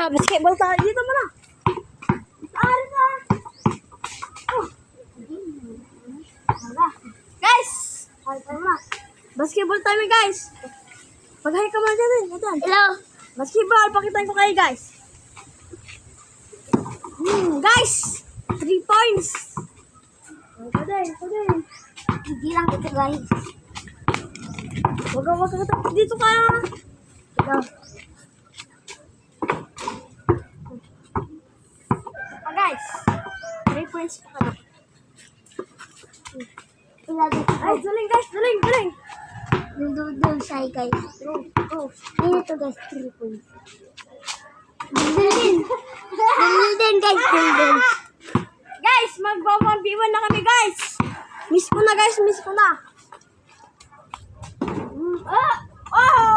Basketball tayo dito muna. Arka. Oh. Guys! Basketball time guys. Mag-hi ka muna dyan. Hello. Basketball, pakitain ko kayo guys. Guys! 3 points. Ako din. Hindi lang kita guys. Wag ka dito ka. Hello. Guys. 3 points pa kami. Ay, daling guys, daling. Dun say guys. Go. Dito guys, 3 points. Dun guys, dun. Guys, mag-1v1 na kami guys. Miss ko na guys, miss ko na. Oh!